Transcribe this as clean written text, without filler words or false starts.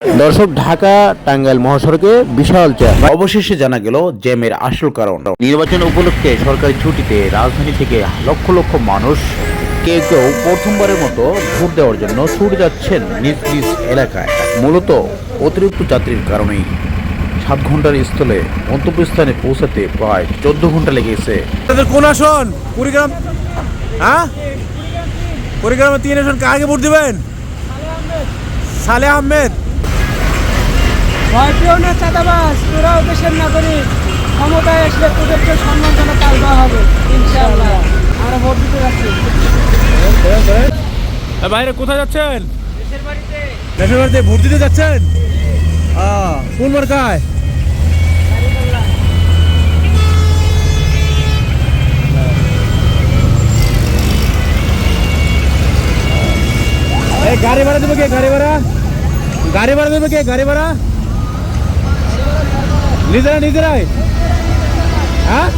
দর্শক, ঢাকা টাঙ্গাইল মহাসড়কে বিশাল জ্যাম। অবশেষে জানা গেল জ্যামের আসল কারণ। নির্বাচন উপলক্ষে সরকারি ছুটিতে রাজধানী থেকে লক্ষ লক্ষ মানুষ কেউ কেউ প্রথমবারের মতো ভোট দেওয়ার জন্য ছুটে যাচ্ছেন নিজ নিজ এলাকায়। মূলত অতিরিক্ত যাত্রীর কারণেই 7 ঘন্টার স্থলে গন্তব্যস্থানে পৌঁছাতে প্রায় 14 ঘন্টা লেগেছে। তাদের কোন আসন? কুড়িগ্রাম। হ্যাঁ, কুড়িগ্রামে 3 আসন। কাকে ভোট দিবেন? সালে আহমেদ। ভয় পেও না চাঁদাবাজ, তোরাও দেশের নাগরিক। ক্ষমতায় আসলে তোদেরকে সম্মানজনক কাজ দেওয়া হবে ইনশাআল্লাহ। আমরা ভোট দিতে যাচ্ছি। বাইরে কোথায় যাচ্ছেন? দেশের বাড়িতে। দেশের বাড়িতে ভোট দিতে যাচ্ছেন? কোন মার্কায়? এই গাড়ি ভাড়া দেবে কে? গাড়ি ভাড়া দেবে কে? গাড়ি ভাড়া নিজেরাই। হ্যাঁ,